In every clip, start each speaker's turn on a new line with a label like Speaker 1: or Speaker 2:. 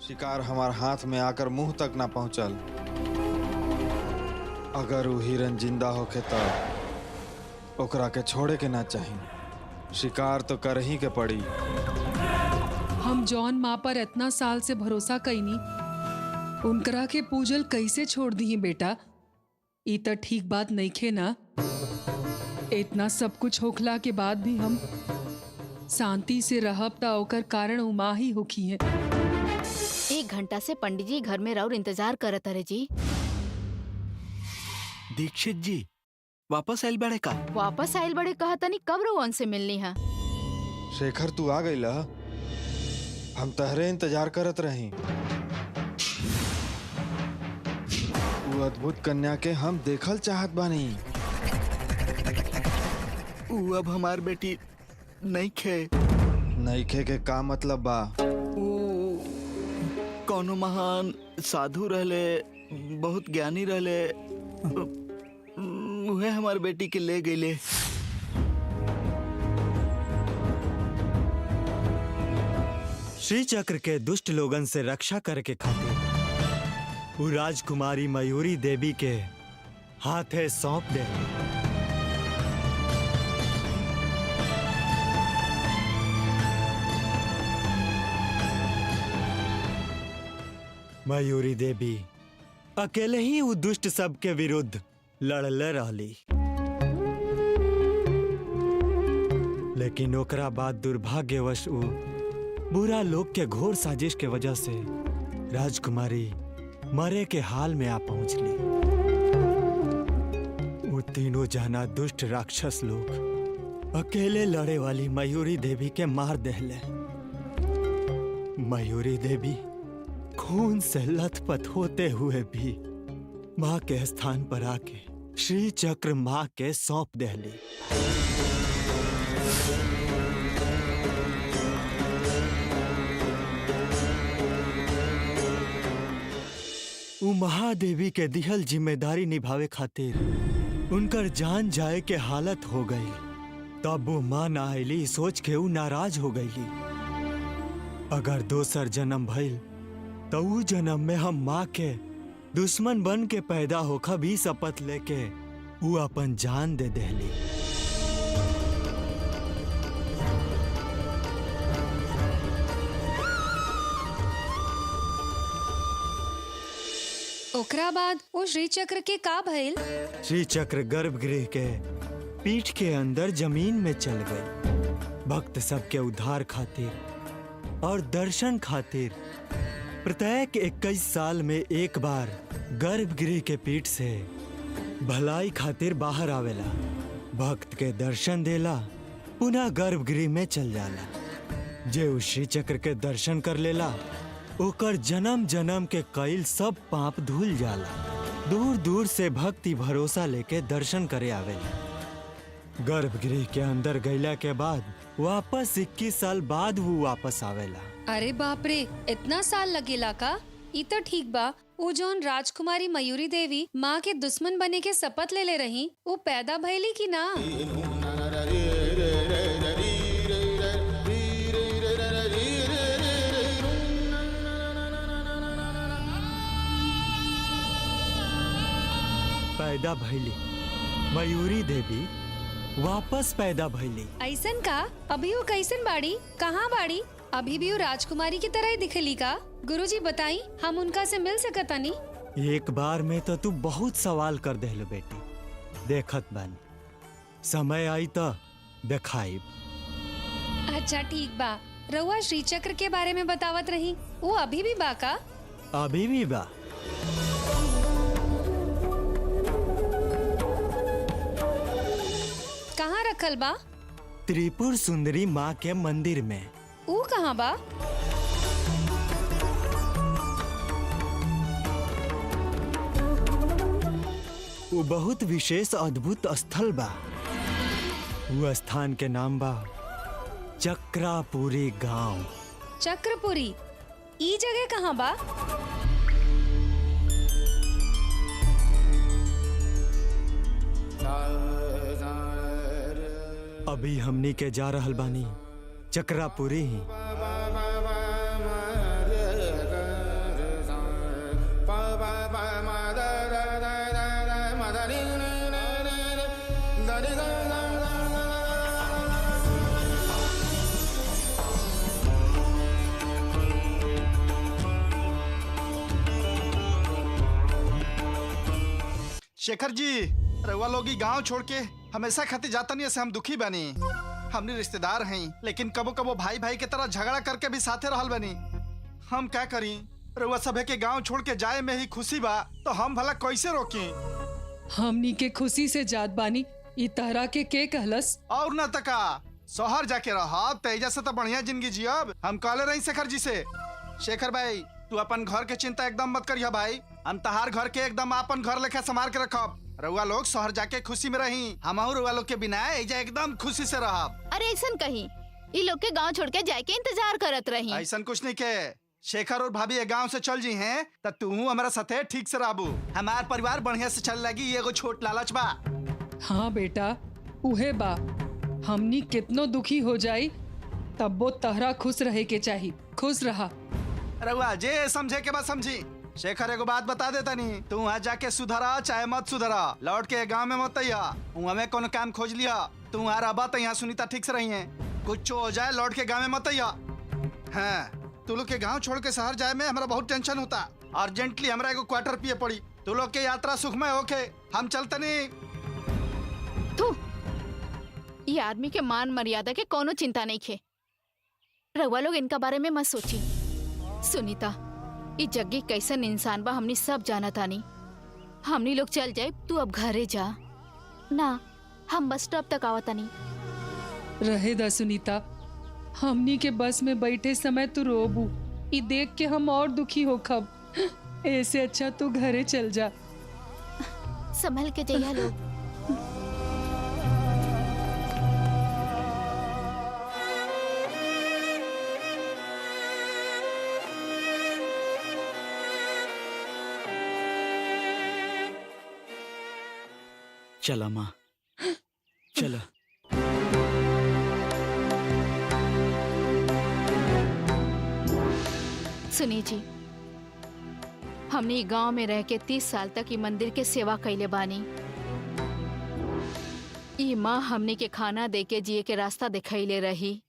Speaker 1: शिकार हमार हाथ में आकर मुंह तक ना पहुंचल। अगर वो हिरन जिंदा होके तो ओकरा के छोड़े के ना चाहिए। शिकार तो कर ही के पड़ी।
Speaker 2: हम जौन माँ पर इतना साल से भरोसा कईनी उनकरा के पूजल कैसे छोड़ दी बेटा? ई त ठीक बात नहीं खे ना। इतना सब कुछ होखला के बाद भी हम शांति से रहब ता ओकर कारण उमा ही होखी है।
Speaker 3: 1 घंटा से पंडित जी घर में रहो इंतजार करत रहे जी।
Speaker 4: दीक्षित जी वापस आयल बड़े का?
Speaker 3: वापस आयल बड़े कहा तनी कब रोहन से मिलनी है?
Speaker 1: शेखर तू आ गईला, हम तहरे इंतजार करत रही। वो अद्भुत कन्या के हम देखल चाहत बानी।
Speaker 4: ऊ अब हमार बेटी नहीं खे।
Speaker 1: नहीं खे के का मतलब बा?
Speaker 4: कौनो महान साधु रहले, बहुत ज्ञानी रहले, उहे हमार बेटी के ले गईले।
Speaker 5: श्री चक्र के दुष्ट लोगन से रक्षा करके खातिर वो राजकुमारी मयूरी देवी के हाथे सौंप दे। मयूरी देवी अकेले ही वो दुष्ट सब के विरुद्ध लड़ले रहली, लेकिन ओकरा बाद दुर्भाग्यवश वो बुरा लोग के घोर साजिश के वजह से राजकुमारी मरे के हाल में आ पहुंचली। वो तीनों जना दुष्ट राक्षस लोग अकेले लड़े वाली मयूरी देवी के मार देले। मयूरी देवी खून से लथपथ होते हुए भी माँ के स्थान पर आके श्री चक्र माँ के सौंप देली। उ महादेवी के दिहल जिम्मेदारी निभावे खातिर उनकर जान जाए के हालत हो गई। तब वो माँ ना आईली सोच के उ नाराज हो गईली। अगर दोसर जन्म भइल तो उ जन्म में हम माँ के दुश्मन बन के पैदा होखा भी शपथ लेके उ अपन जान दे देली।
Speaker 6: ओकरा बाद वो श्री चक्र के का भइल?
Speaker 5: श्री चक्र गर्भगृह के पीठ के अंदर जमीन में चल गई। भक्त सबके उद्धार खातिर और दर्शन खातिर प्रत्येक 21 साल में एक बार गर्भगृह के पीठ से भलाई खातिर बाहर आवेला, भक्त के दर्शन देला, पुनः गर्भगृह में चल जाला। जे उस श्री चक्र के दर्शन कर लेला ओकर जन्म जन्म के कईल सब पाप धुल जाला। दूर दूर से भक्ति भरोसा लेके दर्शन करे आवेला। गर्भगृह के अंदर गईला के बाद वापस 21 साल बाद वो वापस आवेला।
Speaker 6: अरे बाप रे, इतना साल लगेला का? ई तो ठीक बा। वो जौन राजकुमारी मयूरी देवी माँ के दुश्मन बने के शपथ ले रही, वो पैदा भइली की ना?
Speaker 5: पैदा भइली। मयूरी देवी वापस पैदा भइली।
Speaker 6: ऐसन का? अभी वो कैसन बाड़ी? कहाँ बाड़ी? अभी भी वो राजकुमारी की तरह ही दिखली का? गुरुजी बताई, हम उनका से मिल सकतानी?
Speaker 5: एक बार में तो तू बहुत सवाल कर देहलो बेटी। देखत बानी, समय आई तो देखाई।
Speaker 6: अच्छा ठीक बा। रउआ श्री चक्र के बारे में बतावत रही, वो अभी भी बा का?
Speaker 5: अभी भी बा।
Speaker 6: कहाँ रखल बा?
Speaker 5: त्रिपुर सुंदरी माँ के मंदिर में।
Speaker 6: वो कहाँ बा?
Speaker 5: वो बहुत विशेष अद्भुत स्थल बा। वो स्थान के नाम बा चक्रापुरी गांव।
Speaker 6: चक्रपुरी? ई जगह कहाँ बा?
Speaker 5: अभी हमनी के जा रहल बानी चक्रापुरी ही।
Speaker 7: शेखर जी, रउआ लोग गांव छोड़ के हमेशा खातिर जाता नहीं, ऐसे हम दुखी बनी। हमने रिश्तेदार हैं, लेकिन कबो कबो भाई भाई के तरह झगड़ा करके भी साथे रहल बनी। हम क्या करी? रउआ सभे के गांव छोड़ के जाए में ही खुशी बा, तो हम भला कैसे रोकी?
Speaker 2: हमनी के खुशी से जात बानी, ई तरह के कहलस?
Speaker 7: और न तका शहर जाके रह, तेजा से तो बढ़िया जिंदगी जियब। हम कहले रही शेखर जी से, शेखर भाई तू अपन घर के चिंता एकदम मत करिया भाई, हम तहार घर के एकदम अपन घर लेखा संभाल के रखब। रउआ लोग शहर जाके खुशी में रही, हम रउआ लोग के बिना एजा एकदम खुशी से रहब।
Speaker 3: अरे ऐसा कहीं ये लोग के गांव छोड़ के जाके इंतजार करत रही।
Speaker 7: ऐसा कुछ नहीं के, शेखर और भाभी गांव से चल जी हैं तो तू हमारा साथे ठीक से रहबू। हमार परिवार बढ़िया से चल लगी, एगो छोट लालच बा।
Speaker 2: हाँ बेटा, उहे बा। हमनी कितनो दुखी हो जाई तब वो तहरा खुश रहे के चाहिए। खुश रहा।
Speaker 7: रउआ जे समझे के बाद समझी। शेखर एगो बात बता देता नहीं, तू वहाँ जाके सुधरा चाहे मत सुधरा, लौट के गांव में मत अइया। वहाँ में कोनो काम खोज लिया, तू वहाँ रहा तो यहाँ सुनीता ठीक से रही है। कुछ हो जाए लौट के गाँव में मत अइया। हाँ, तू लोग के गांव छोड़ के शहर जाए में हमारा बहुत टेंशन होता। अर्जेंटली हमरा एगो क्वार्टर पिए पड़ी। तू लोग के यात्रा सुखमय होके, हम चलते नहीं।
Speaker 3: तू ये आदमी के मान मर्यादा के कोनो चिंता नहीं खे। रउआ लोग इनका बारे में मत सोची। सुनीता, ये जग्गी कैसन इंसान बा हमनी सब जाना तानी। हमनी लोग चल जाए, तू अब घरे जा ना, हम बस स्टॉप तक आवतानी।
Speaker 2: रहे दा सुनीता, हमनी के बस में बैठे समय तू रोबू, ई देख के हम और दुखी हो खब। ऐसे अच्छा तू घरे चल जा।
Speaker 3: संभल के जइया लोग।
Speaker 4: चला माँ, चला।
Speaker 3: सुनिए जी, हमने गांव में रह के 30 साल तक ये मंदिर के सेवा कैले बानी। ये माँ हमने के खाना दे के जिए के रास्ता दिखैले रही,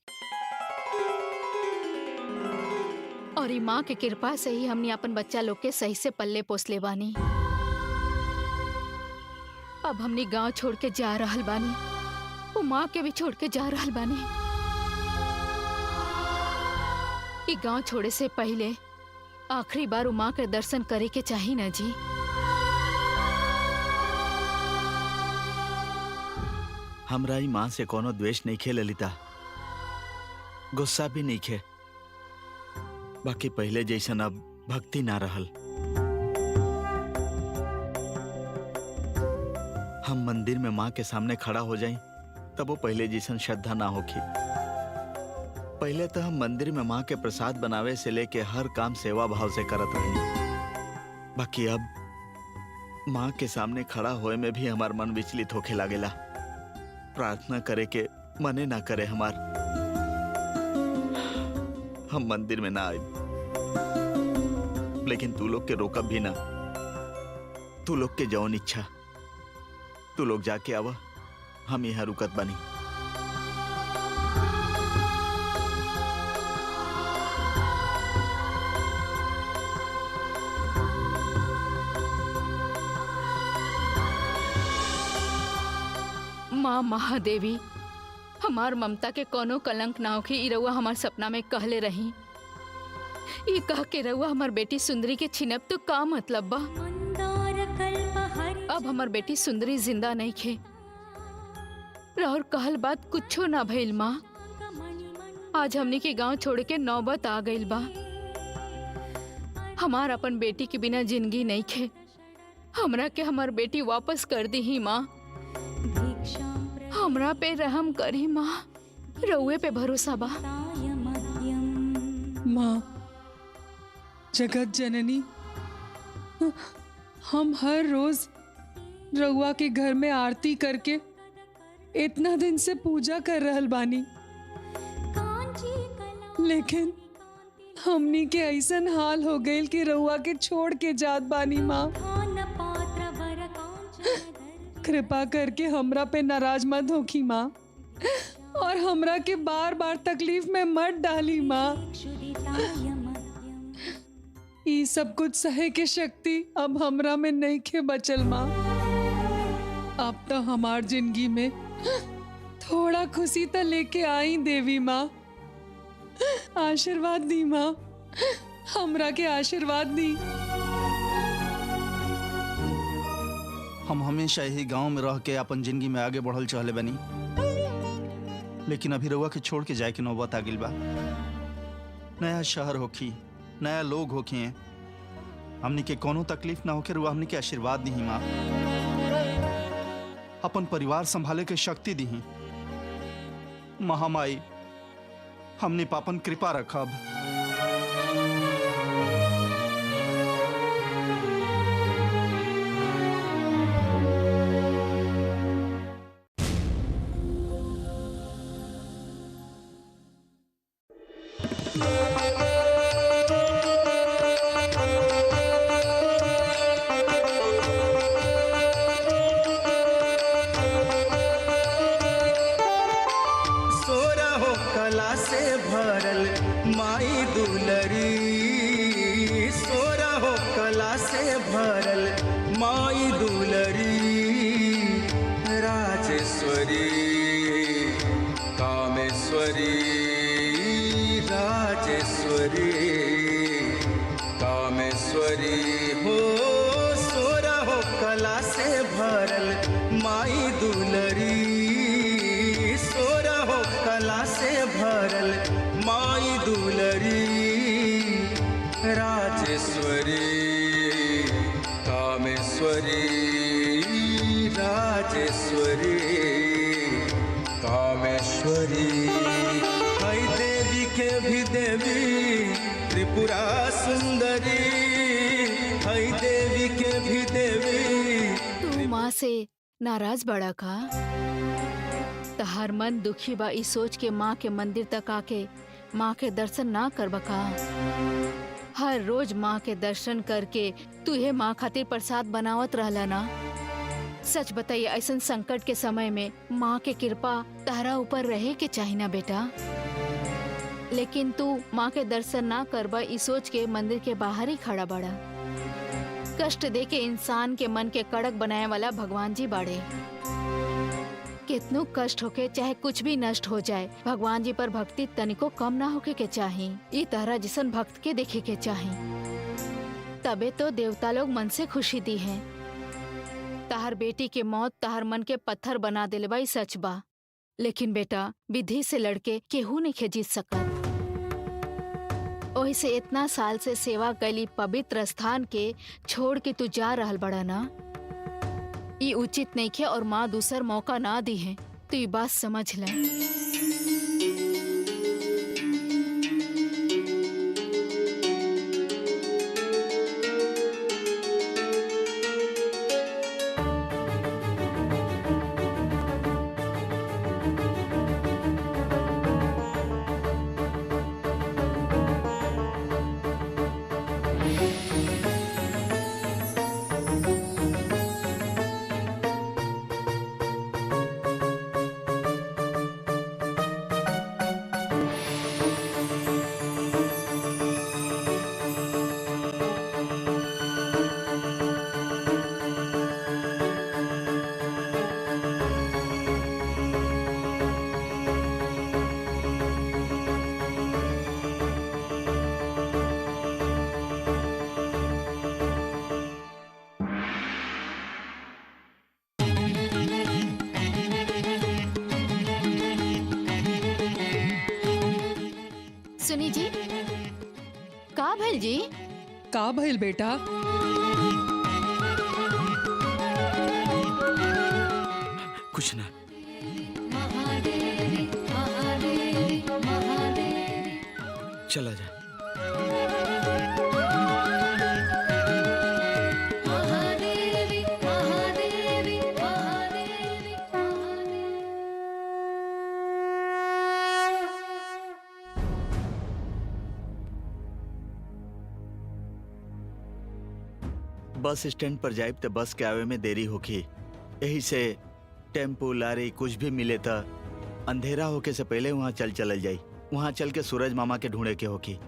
Speaker 3: और ये माँ के कृपा से ही हमने अपन बच्चा लोग के सही से पल्ले पोसले बानी। अब हमने गांव छोड़ के जा रहल बानी, वो माँ के भी छोड़ के जा रहल बानी। ये गांव छोड़े से पहले आखिरी बार वो माँ के दर्शन करे के चाहिए ना जी।
Speaker 4: हमरा ही माँ से कोनो द्वेष नहीं खे ललिता, गुस्सा भी नहीं खे। बाकी पहले जैसन अब भक्ति ना रहल। हम मंदिर में माँ के सामने खड़ा हो जाएं तब वो पहले जैसन श्रद्धा ना होखी। पहले तो हम मंदिर में माँ के प्रसाद बनावे से लेके हर काम सेवा भाव से करत रही। बाकी अब माँ के सामने खड़ा होए में भी हमार मन विचलित होके लागेला। प्रार्थना करे के मने ना करे हमार। हम मंदिर में ना आए, लेकिन तू लोग के रोकब भी ना। तू लोग के जौन इच्छा, तू लोग जाके आवा, हम यहाँ रुकत बनी।
Speaker 3: माँ महादेवी, हमार ममता के कोनो कलंक ना होखी, ई रउआ हमार सपना में कहले रही। ये कह के रउआ हमार बेटी सुंदरी के छिनब तो का मतलब बा? अब हमार बेटी सुंदरी जिंदा नहीं खे, और कहल बात कुछो ना भइल माँ। आज हमने के गांव छोड़ के नौबत आ गइल बा। हमार अपन बेटी के बिना जिंदगी नहीं खे। हमरा के हमार बेटी वापस कर दी ही माँ। हमरा पे रहम करी माँ, रउए पे भरोसा बा।
Speaker 2: माँ जगत जननी, हम हर रोज रउआ के घर में आरती करके इतना दिन से पूजा कर रहल बानी, लेकिन हमनी के ऐसन हाल हो गइल कि रउआ के छोड़ के जात बानी माँ। कृपा करके हमरा पे नाराज मत होखी माँ, और हमरा के बार बार तकलीफ में मत डाली माँ। ये सब कुछ सहे के शक्ति अब हमरा में नहीं खे बचल माँ। तो हमार जिंदगी में थोड़ा खुशी तो लेके आई देवी माँ। आशीर्वाद दी माँ, हमरा के आशीर्वाद दी।
Speaker 7: हम हमेशा यही गांव में रह के अपन जिंदगी में आगे बढ़ल चाहले बनी, लेकिन अभी रउआ के छोड़ के जाए के नौबत आ गइल बा। नया शहर होखी, नया लोग होखी, हमनी के कोनो तकलीफ ना होके रुआ हमनी के आशीर्वाद दी माँ। अपन परिवार संभाले के शक्ति दी। महामाई हमनी पापन कृपा रखब।
Speaker 3: नाराज बड़ा का? तहार मन दुखी बा इस सोच के माँ के मंदिर तक आके माँ के दर्शन ना करबा का? हर रोज माँ के दर्शन करके तू ये माँ खातिर प्रसाद बनावत रहला ना? सच बताइए, ऐसा संकट के समय में माँ के कृपा तहरा ऊपर रहे के चाहिए ना बेटा। लेकिन तू माँ के दर्शन ना करबा इस सोच के मंदिर के बाहर ही खड़ा बड़ा। कष्ट दे के इंसान के मन के कड़क बनाए वाला भगवान जी बाड़े। कितनो कष्ट होके चाहे कुछ भी नष्ट हो जाए, भगवान जी पर भक्ति तनिको कम ना होके के चाही। ई तरह जिसन भक्त के देखे के चाही, तबे तो देवता लोग मन से खुशी दी है। तहार बेटी के मौत तहार मन के पत्थर बना दिले बा, सच बा। लेकिन बेटा, विधि से लड़के केहू नहीं जीत सकत। ओही से इतना साल से सेवा कैली पवित्र स्थान के छोड़ के तू जा रहल बड़ा ना, ये उचित नहीं खे और माँ दूसर मौका ना दी है। तो ये बात समझ ले। सुनी जी, का भइल जी?
Speaker 2: का भइल बेटा?
Speaker 4: कुछ ना। चला जा। बस स्टैंड पर जाए तो बस के आवे में देरी होगी, यही से टेम्पो लारी कुछ भी मिले तो अंधेरा होके से पहले वहाँ चल जाई। वहाँ चल के सूरज मामा के ढूंढे के होगी।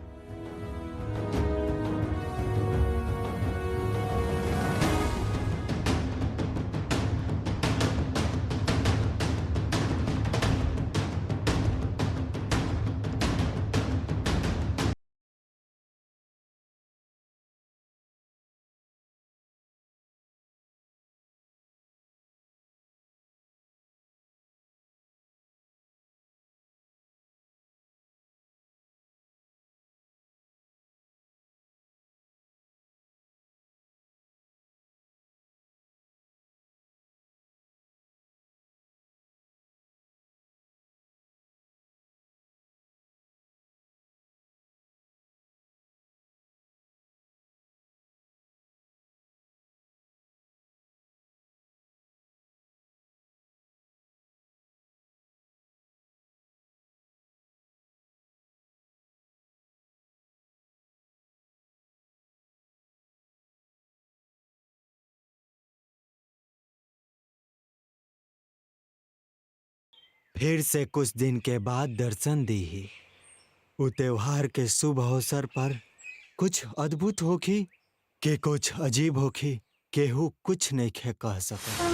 Speaker 5: फिर से कुछ दिन के बाद दर्शन दी ही। वो त्योहार के शुभ अवसर पर कुछ अद्भुत होखी के कुछ अजीब होखी, केहू कुछ नहीं खे कह सका।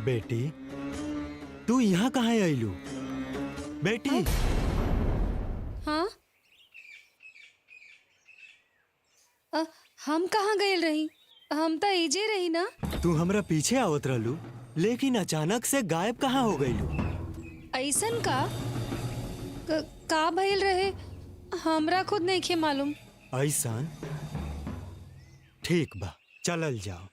Speaker 5: बेटी, तू यहाँ कहाँ आईलू? बेटी,
Speaker 6: हाँ हम कहाँ गए रही? हम तो एजे रही ना।
Speaker 5: तू हमरा पीछे आवत रहलू, लेकिन अचानक से गायब कहाँ हो गईलू?
Speaker 6: ऐसन का भइल रहे हमरा खुद नहीं खे मालूम।
Speaker 5: ऐसन? ठीक बा, चलल जाओ।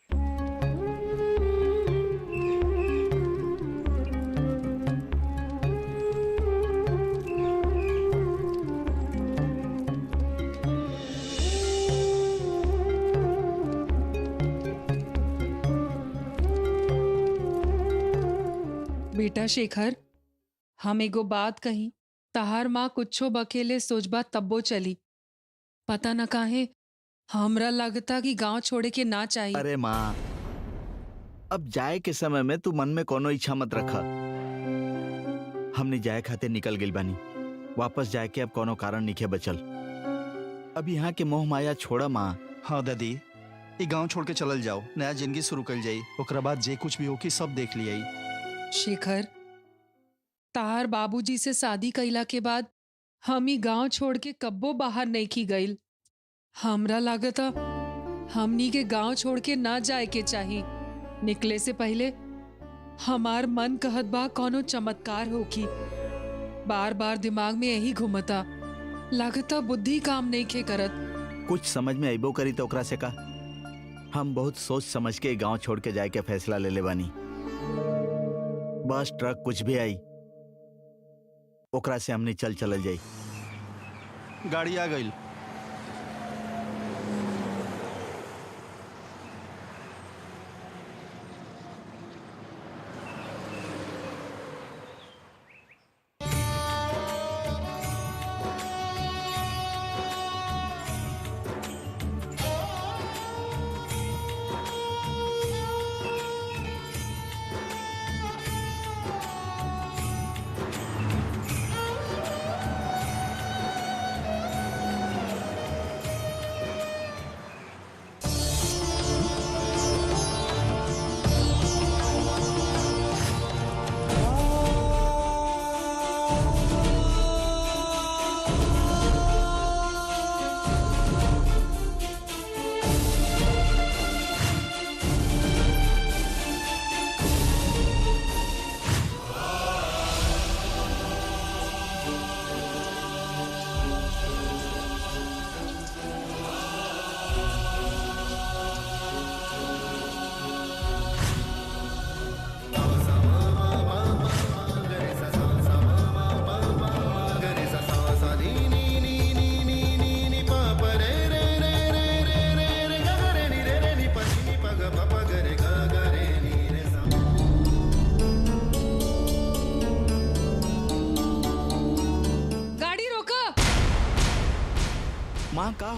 Speaker 2: बेटा शेखर, हम एगो बात कही, तहार माँ कुछो बकेले सोचबा तब्बो चली। पता न काहे हमरा लगता कि गांव छोड़े के ना चाहिए।
Speaker 4: अरे माँ, अब जाए के समय में तू मन में कोनो इच्छा मत रखा। हमने जाए खाते निकल गइल बानी, वापस जाए के अब कोनो कारण नहीं बचल। अब यहाँ के मोह माया छोड़ा माँ।
Speaker 7: हाँ दादी, ये गांव छोड़ के चलल जाओ, नया जिंदगी शुरू कर जाई। ओकरा बाद जे कुछ भी होगी सब देख लिया।
Speaker 2: शेखर, तार बाबूजी से शादी कइला के बाद हम ही गांव छोड़ के कब्बो बाहर नहीं की गइल। हमरा लागता हमनी के गांव छोड़ के ना जाए के चाहिए। निकले से पहले हमार मन कहत बा कोनो चमत्कार होकी। बार बार दिमाग में यही घुमता, लागता बुद्धि काम नहीं खे करत।
Speaker 4: कुछ समझ में अइबो करी तो ओकरा से का। हम बहुत सोच समझ के गांव छोड़ के जाए के फैसला ले ले बानी। बस ट्रक कुछ भी आई, ओकरा से हमने चल जाई।
Speaker 7: गाड़ी आ गई।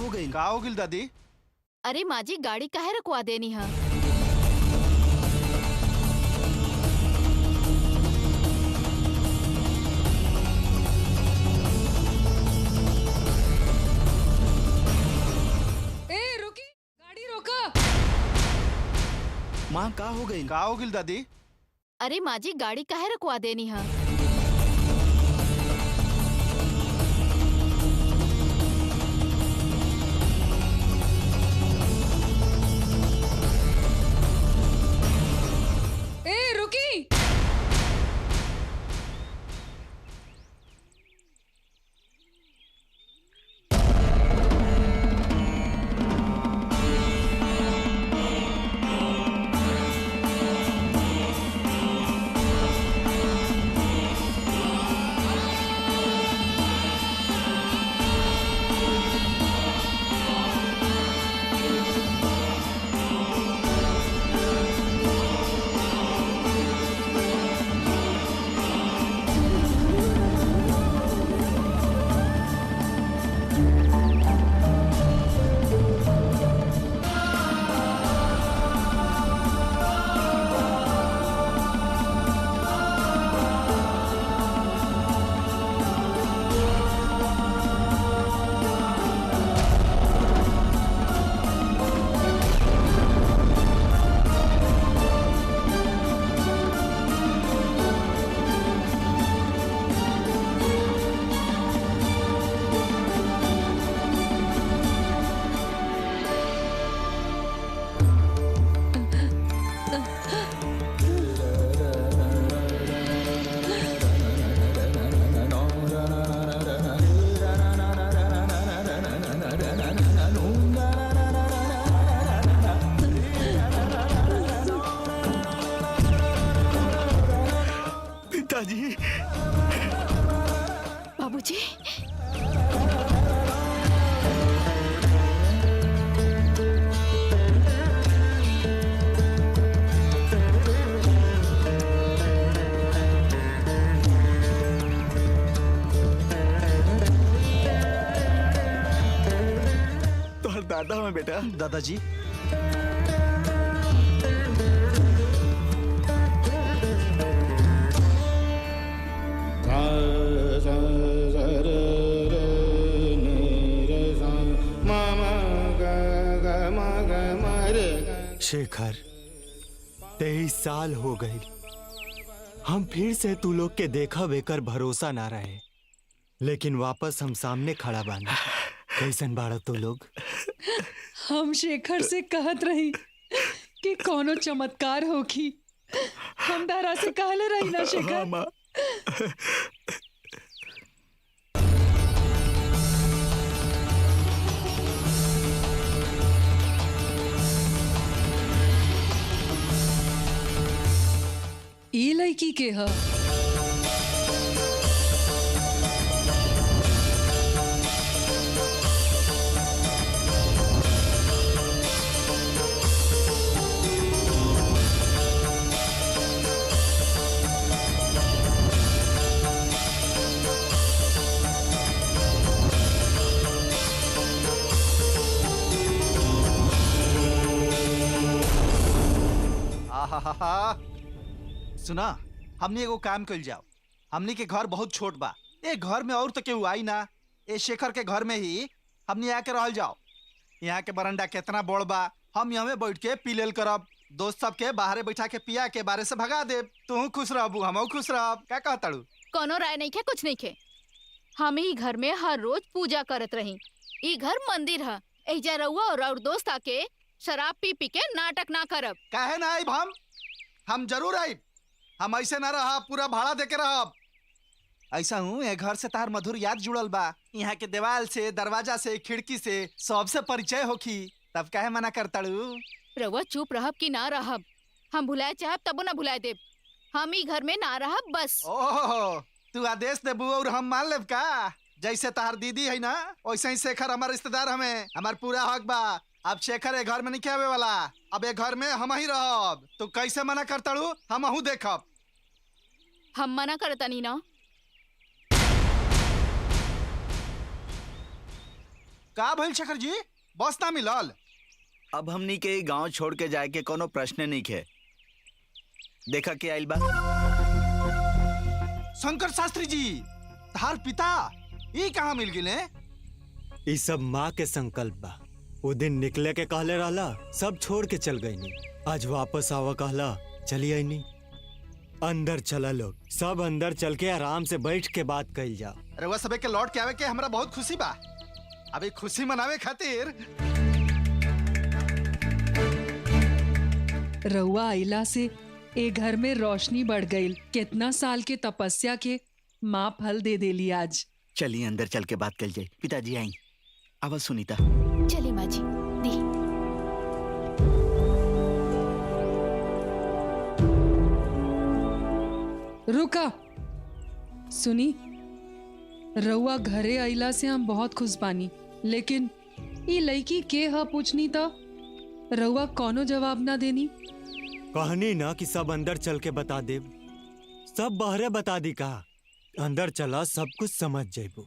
Speaker 4: हो गई?
Speaker 7: का हो गिल दादी?
Speaker 3: अरे माँ जी गाड़ी काहे रखवा देनी है?
Speaker 2: ए रुकी, गाड़ी रोका।
Speaker 4: माँ का हो गई?
Speaker 7: का हो गिल दादी?
Speaker 3: अरे माँ जी गाड़ी काहे रखवा देनी है?
Speaker 2: ए रुकी।
Speaker 4: पिताजी,
Speaker 3: बाबूजी
Speaker 4: तोहर दादा में बेटा।
Speaker 7: दादाजी
Speaker 5: शेखर, 23 साल हो गई। हम फिर से तू लोग के देखा बेकर भरोसा ना रहे, लेकिन वापस हम सामने खड़ा बानी। कैसन बाड़ा तू लोग?
Speaker 2: हम शेखर से कहत रही कि कोनो चमत्कार होगी। हम दारा से कहले रही ना
Speaker 4: हाँ
Speaker 2: शेखर।
Speaker 4: माँ।
Speaker 2: ई लड़की के ह?
Speaker 7: आहा, सुना, हमने एगो काम कल जाओ। हमनी के घर बहुत छोट बा, ए घर में और तो केहू आई ना। ए शेखर के घर में ही हमनी आके रहल जाओ। यहाँ के बरंडा कितना बड़ बा, हम यहाँ में बैठ के पी लेल करब। दोस्त सबके बाहरे बैठा के पिया के बारे से भगा देब। तू खुश रहबू, हमहू खुश रहब। का कहताड़ू?
Speaker 3: कोनो राय नहीं खे, कुछ नहीं खे। हम ही घर में हर रोज पूजा करत रही। ई घर मंदिर है। एजा रहुआ और दोस्त आके शराब पी पी के नाटक ना करब।
Speaker 7: काहे ना आइब? हम जरूर आइब। हम ऐसे ना रहब, पूरा भाड़ा देके रहब। ऐसा हूँ, ये घर से तार मधुर याद जुड़ल बा। यहाँ के दीवार से, दरवाजा से, खिड़की से सबसे परिचय होखी। तब काहे मना करताड़ू?
Speaker 3: रहुआ चुप रहब कि ना रहब? हम भुलाए चाहब तबो ना भुलाए देब। हम ही घर में ना रहब बस।
Speaker 7: ओह, तू आदेश देबू और हम मान लेब का? जैसे तार दीदी है ना, वैसे ही शेखर हमार रिश्तेदार हमें। हमार पूरा हक बा। अब शेखर ए घर में नहीं आवे वाला। अब ए घर में हम ही रहब। तू कैसे मना करताड़ू? हमहू देखब।
Speaker 3: हम मना करता नहीं ना।
Speaker 7: का भइल शेखर जी? बस ना मिलल?
Speaker 4: अब हमनी के गांव छोड़ के जाए के कोनो प्रश्न नहीं खे। देखा के आइल बा
Speaker 7: शंकर शास्त्री जी, तार पिता ई कहाँ मिल गिले?
Speaker 5: ई सब माँ के संकल्प बा। वो दिन निकले के कहले रहला, सब छोड़ के चल गई नी। आज वापस आवा कहला, चली आई नी। अंदर चला लोग, सब अंदर चल के आराम से बैठ के बात कइल जा।
Speaker 7: अरे वह सबे के लौट के आवे के हमरा बहुत खुशी बा। अभी खुशी मनावे खातिर
Speaker 2: रउआ आइला से ए घर में रोशनी बढ़ गई। कितना साल के तपस्या के माँ फल दे देली आज।
Speaker 4: चलिए अंदर चल के बात कर जाए। पिताजी आई। अब सुनीता
Speaker 3: चली माँ जी, दी।
Speaker 2: रुका सुनी, रउआ घरे आइला से हम बहुत खुश बानी, लेकिन ई लड़की के ह पूछनी तो रउआ कोनो जवाब ना देनी।
Speaker 5: कहनी ना कि सब अंदर चल के बता दे। सब बहरे बता दी का। अंदर चला, सब कुछ समझ जाइबो।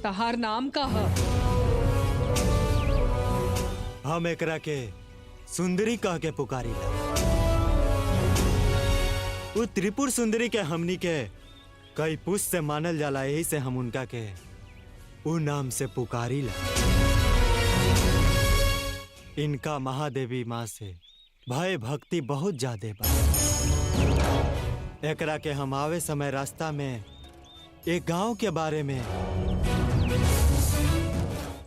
Speaker 2: तहार नाम का ह?
Speaker 5: हम एकरा के सुंदरी कह के पुकारी ला। वो त्रिपुर सुंदरी के हमनी के कई पुष्प से मानल जाला, यही से हम उनका के उ नाम से पुकारी ला। इनका महादेवी माँ से भय भक्ति बहुत ज्यादा बा। एकरा के हम आवे समय रास्ता में एक गांव के बारे में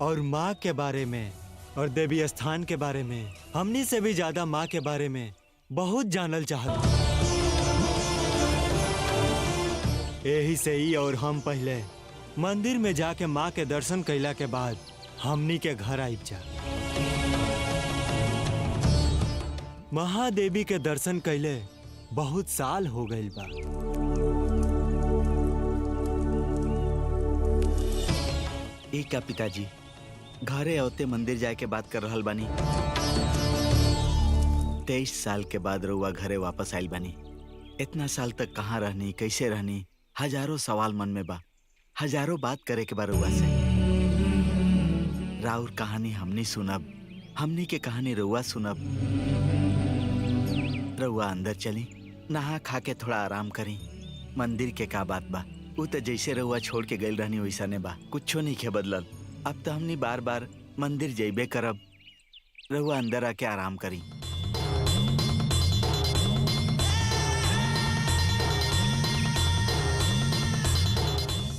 Speaker 5: और माँ के बारे में और देवी स्थान के बारे में, हमनी से भी ज्यादा माँ के बारे में बहुत जानल चाहत। यही से ही और हम पहले मंदिर में जाके माँ के दर्शन कैला के बाद हमनी के घर आइब जा। महादेवी के दर्शन कैले बहुत साल हो गइल बा।
Speaker 4: एक का पिताजी घरे औते मंदिर जाए के बात कर रहल बानी। 23 साल के बाद रउआ घरे वापस आइल बानी। इतना साल तक कहाँ रहनी, कैसे रहनी, हजारों सवाल मन में बा। हजारों बात करे के बा रउआ से। राउर कहानी हमनी सुनब, हमनी के कहानी रउआ सुनब। रउआ अंदर चली, नहा खा के थोड़ा आराम करी। मंदिर के का बात बा, वो तो जैसे रउआ छोड़ के गइल रहनी वैसा ने बा, कुछो नहीं खे बदलल। अब तो हमनी बार बार मंदिर जइबे करब। रउआ अंदर आके आराम करी।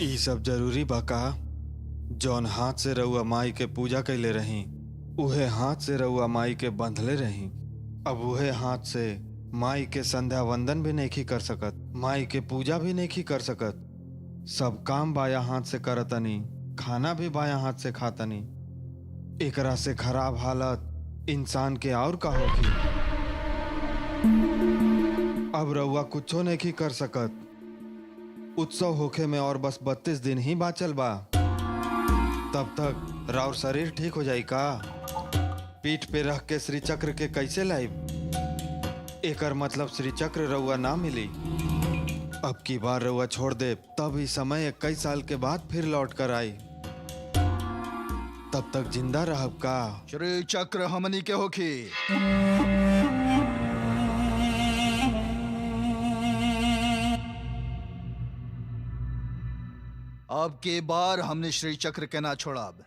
Speaker 1: ई सब जरूरी बा का? जौन हाथ से रउआ माई के पूजा कैले रही, उहे हाथ से रउआ माई के बंधले रही। अब उहे हाथ से माई के संध्या वंदन भी नहीं कर सकत, माई के पूजा भी नहीं कर सकत। सब काम बाया हाथ से करतनी, खाना भी बाया हाथ से खातनी। एकरा से खराब हालत इंसान के और का होगी। अब रउआ कुछो नहीं कर सकत। उत्सव होखे में और बस 32 दिन ही बाचल बा। तब तक राउर शरीर ठीक हो जाई का? पीठ पे रख के श्री चक्र के कैसे लाइब? एकर मतलब श्री चक्र रउआ ना मिली। अब की बार रउआ छोड़ दे, तब ही समय 21 साल के बाद फिर लौट कर आई। तब तक जिंदा रहब का?
Speaker 7: श्री चक्र हमनी के होखी। अब के बार हमने श्री चक्र के ना छोड़ब,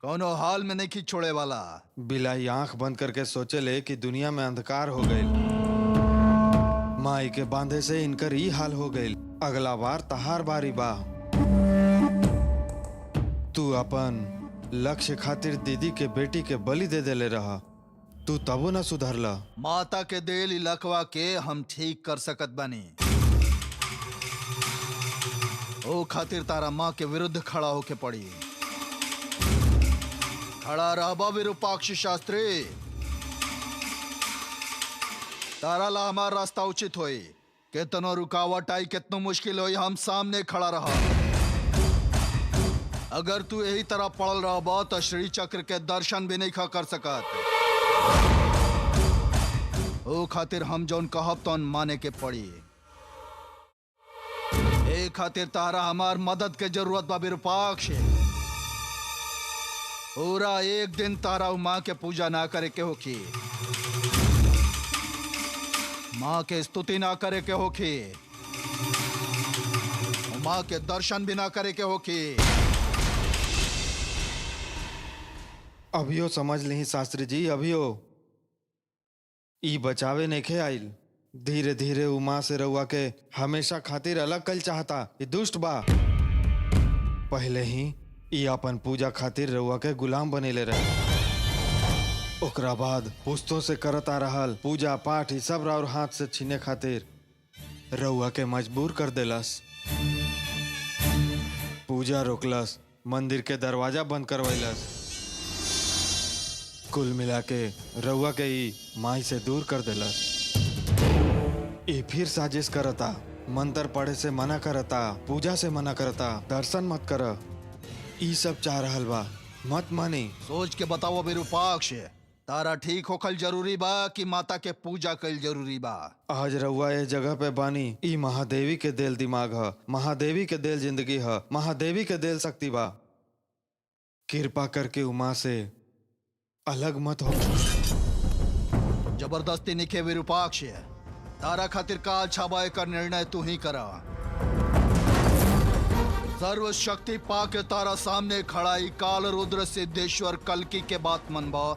Speaker 7: कोनो हाल में नहीं छोड़े वाला।
Speaker 1: बिलाई आंख बंद करके सोचे ले कि दुनिया में अंधकार हो गई। माई के बांधे से इनकर ई हाल हो गई। अगला बार तहार बारी बा। तू अपन लक्ष्य खातिर दीदी के बेटी के बलि दे देले रहा, तू तबो न सुधरला।
Speaker 7: माता के देल इलकवा के हम ठीक कर सकत बानी। ओ खातिर तारा माँ के विरुद्ध खड़ा होके पड़ी। खड़ा रहबा विरूपाक्ष शास्त्री। तारा ला हमार रास्ता उचित होई। कितनो रुकावट आई, कितनो मुश्किल होई, हम सामने खड़ा रहा। अगर तू यही तरह पड़ल रहा तो श्री चक्र के दर्शन भी नहीं खा कर सकत। ओ खातिर हम जौन कहब तौन माने के पड़ी। ए खातिर तारा हमार मदद के जरूरत बा विरूपाक्ष। पूरा एक दिन तारा माँ के पूजा ना करे के होखी, माँ के स्तुति ना करे के होखी, माँ के दर्शन भी ना करे के होखी।
Speaker 1: अभियो समझ ली शास्त्री जी, अभियो ई बचावे नेखे आइल। धीरे धीरे उमा से रउआ के हमेशा खातिर अलग कल चाहता। ये दुष्ट बा। पहले ही ई अपन पूजा खातिर रउआ के गुलाम बनेले रहे। ओकरा बाद पुस्तों से करत आ रहल पूजा पाठ ही सब राउर हाथ से छीने खातिर रउआ के मजबूर कर देलस। पूजा रोकलस, मंदिर के दरवाजा बंद करवैलस। कुल मिला के रउआ के ई माई से दूर कर देलस। ई फिर साजिश करता, मंत्र पढ़े से मना करता, पूजा से मना करता, दर्शन मत कर। ई सब चाह रहल बा, मत मानी।
Speaker 7: सोच के बताओ विरूपाक्ष, तारा ठीक होखल जरूरी बा कि माता के पूजा कल जरूरी बा?
Speaker 1: आज रउआ ये जगह पे बानी, ई महादेवी के देल दिमाग ह, महादेवी के देल जिंदगी ह, महादेवी के देल शक्ति बा। कृपा करके उमा से अलग मत हो।
Speaker 7: जबरदस्ती निखे विरूपाक्ष। तारा खातिर का अच्छा बाय कर निर्णय तू ही करा। सर्व शक्ति पा के तारा सामने खड़ाई काल रुद्र सिद्धेश्वर कल्की के बात मनबा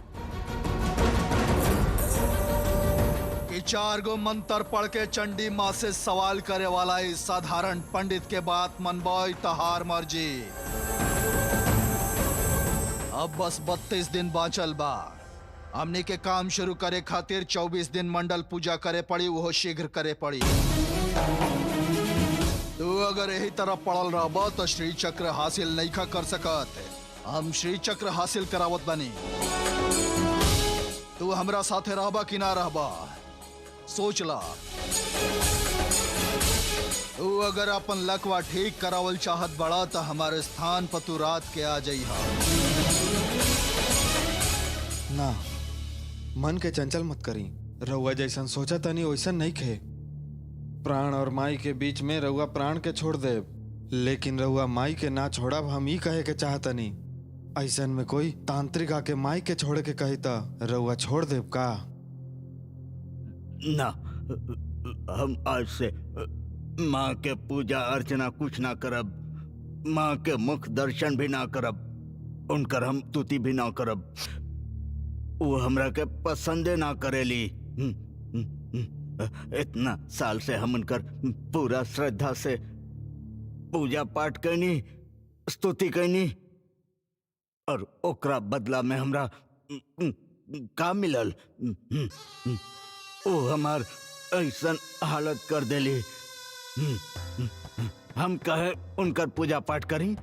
Speaker 7: कि 4 गो मंत्र पढ़ के चंडी माँ से सवाल करे वाला इस साधारण पंडित के बात मनबा तहार मर्जी। अब बस 32 दिन बाँचल बा। हमने के काम शुरू करे खातिर 24 दिन मंडल पूजा करे पड़ी, वो शीघ्र करे पड़ी। तू अगर यही तरह पड़ल रहबा तो श्री चक्र हासिल नहीं खा कर सकत। हम श्री चक्र हासिल करावत बनी। तू हमरा साथे रहबा कि ना रहबा सोच ला। तू अगर अपन लकवा ठीक करावल चाहत बड़ा तो हमारे स्थान पर तू रात के आ जाइहा।
Speaker 1: ना, मन के चंचल मत करी। रउआ जैसन सोचा तनी वैसन नहीं खे। प्राण और माई के बीच में रउआ प्राण के छोड़ दे, लेकिन रउआ माई के ना छोड़ब हम ही कहे के चाहतनी। ऐसन में कोई तांत्रिक आके माई के छोड़े के कही ता रउआ छोड़ देब का?
Speaker 4: ना, हम आज से माँ के पूजा अर्चना कुछ ना करब, माँ के मुख दर्शन भी ना करब, उनकर हम स्तुति भी ना करब। वो हमरा के पसंदे ना करेली। इतना साल से हम उनकर पूरा श्रद्धा से पूजा पाठ करनी, स्तुति करनी, और ओकरा बदला में हमरा का मिलल? वो हमार ऐसन हालत कर देली। हम कहे उनकर पूजा पाठ करी,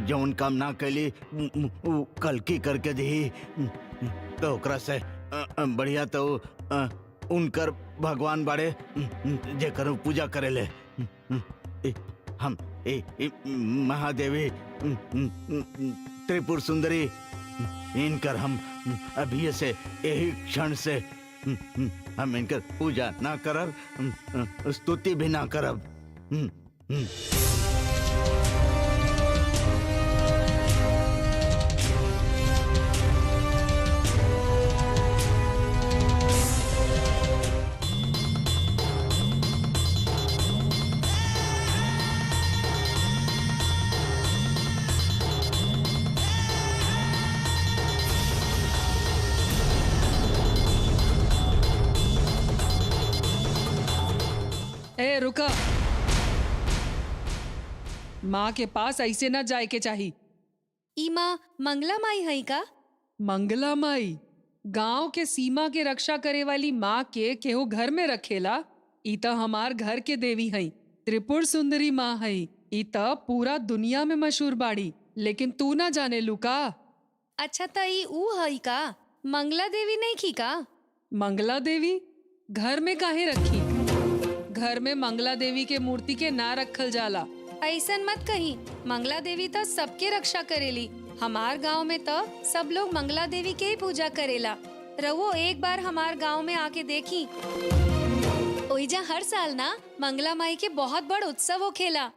Speaker 4: जौन काम ना कैली कल की करके दी तो ओकरा से बढ़िया तो उनकर भगवान बाड़े जेकर पूजा करेले। हम महादेवी त्रिपुर सुंदरी, इनकर हम अभी से यही क्षण से हम इनकर पूजा ना करब, स्तुति भी ना करब।
Speaker 2: ए रुका, माँ के पास ऐसे ना जाए के चाही।
Speaker 6: ई माँ मंगला माई है का?
Speaker 2: मंगला माई गांव के सीमा के रक्षा करे वाली माँ के केहू घर में रखेला? ई त हमार घर के देवी हई, त्रिपुर सुंदरी माँ हई। ई त पूरा दुनिया में मशहूर बाड़ी, लेकिन तू ना जाने लू का?
Speaker 6: अच्छा त ई ऊ है का? मंगला देवी नहीं की का?
Speaker 2: मंगला देवी घर में काहे रखी? घर में मंगला देवी के मूर्ति के ना रखल जाला।
Speaker 6: ऐसन मत कही, मंगला देवी तो सबके रक्षा करेली। हमार गांव में तो सब लोग मंगला देवी के ही पूजा करेला। रवो एक बार हमार गांव में आके देखी। ओइजा हर साल ना मंगला माई के बहुत बड़ उत्सव होखेला।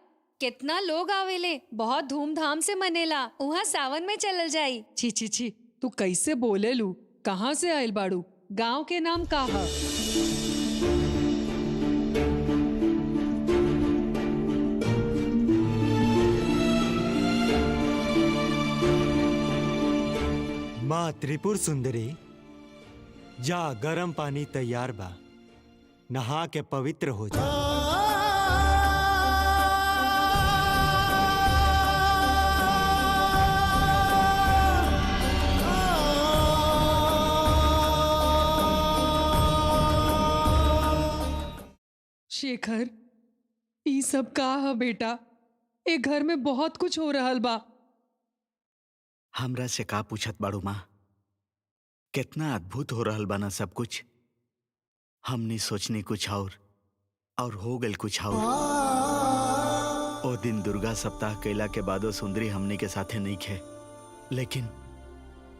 Speaker 6: कितना लोग आवेले, बहुत धूमधाम से मनेला। वहाँ सावन में चलल जाई।
Speaker 2: छी छी छी, तू कैसे बोले लू? कहाँ से आयल बाड़ू? गांव के नाम का है?
Speaker 5: माँ त्रिपुर सुंदरी, जा गरम पानी तैयार बा, नहा के पवित्र हो जा।
Speaker 2: शेखर, ई सब का है बेटा? ए घर में बहुत कुछ हो रहल बा।
Speaker 4: हमरा से का पूछत बाड़ू माँ? कितना अद्भुत हो रहल बा ना सब कुछ। हमनी सोचनी कुछ और हो गल कुछ और। ओ दिन दुर्गा सप्ताह कैला के बादो सुंदरी हमनी के साथे नहीं खे, लेकिन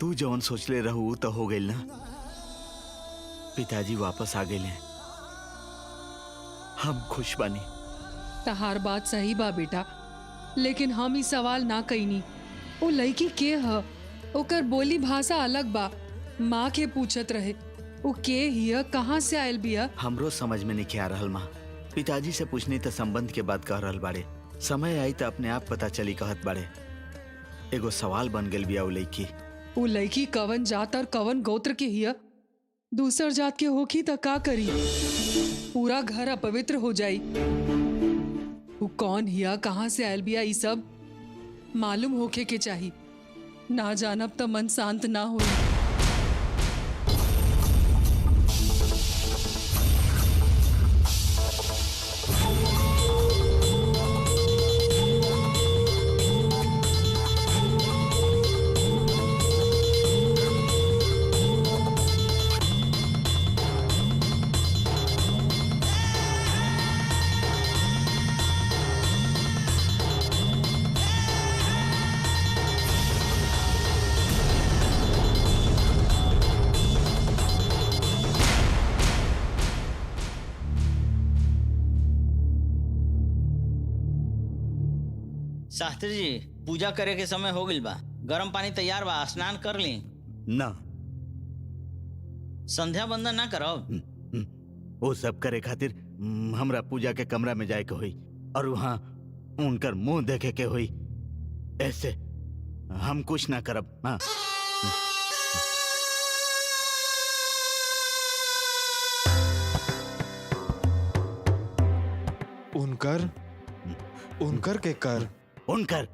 Speaker 4: तू जौन सोचले रहू तो हो गइल ना। पिताजी वापस आ गए, हम खुश बानी।
Speaker 2: तहार बात सही बा बेटा, लेकिन हम ई सवाल ना कईनी। ओ लड़की के ह? ओकर बोली भाषा अलग बा। माँ के पूछत रहे, ओ के हिया, कहाँ से आयल बिया?
Speaker 4: हमरो समझ में नहीं आ रहल माँ। पिताजी से पूछनी तो संबंध के बात कह रहल बाड़े। समय आई तो अपने आप पता चली कहत बाड़े। एगो सवाल बन गेल बिया।
Speaker 2: ओ लड़की कवन जात और कवन गोत्र के हिया? दूसर जात के होखी त का करी? पूरा घर अपवित्र हो जाई। वो कौन हिया, कहाँ से आयल बिया, ई सब मालूम होखे के चाही। ना जानब त मन शांत ना होई।
Speaker 8: शास्त्री जी, पूजा करे के समय हो गइल बा। गरम पानी तैयार बा, स्नान कर ली।
Speaker 4: ना,
Speaker 8: संध्या बंदन ना करब?
Speaker 4: वो सब करे खातिर हमरा पूजा के कमरा में जाए के होई और वहाँ उनकर मुंह देखे के होई। ऐसे हम कुछ ना करब। हाँ।
Speaker 1: उनकर के कर।
Speaker 4: उनकर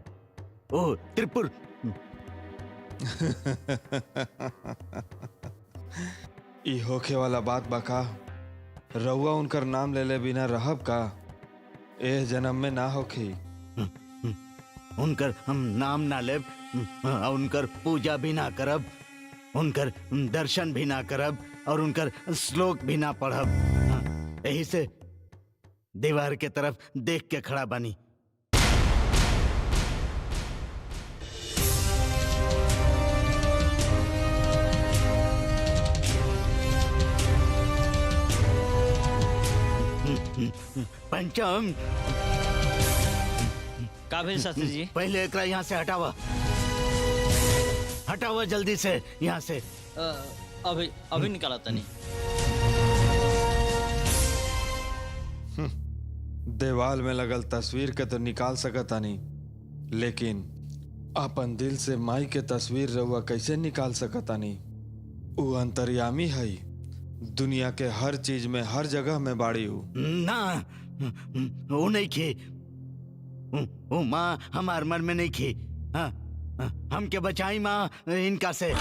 Speaker 4: ओ त्रिपुर।
Speaker 1: ई होखे वाला बात बका। रउआ उनकर नाम ले ले बिना रहब का? एह जन्म में ना होखी।
Speaker 4: उनकर हम नाम ना लेब, उनकर पूजा भी ना करब, उनकर दर्शन भी ना करब और उनकर श्लोक भी ना पढ़ब। यही से दीवार के तरफ देख के खड़ा बनी। पंचम,
Speaker 8: का भेल शास्त्री जी?
Speaker 4: पहले एकरा यहाँ से हटावा, हटावा जल्दी से यहाँ से।
Speaker 8: अभी निकाला तनी।
Speaker 1: देवाल में लगल तस्वीर के तो निकाल सकता नहीं, लेकिन अपन दिल से माई के तस्वीर रउआ कैसे निकाल सकता नहीं? वो अंतर्यामी है, दुनिया के हर चीज में, हर जगह में बाड़ी हूँ।
Speaker 4: ना, वो नहीं खे। वो माँ हमार मन में नहीं खे। हाँ, हमके बचाई माँ इनका से।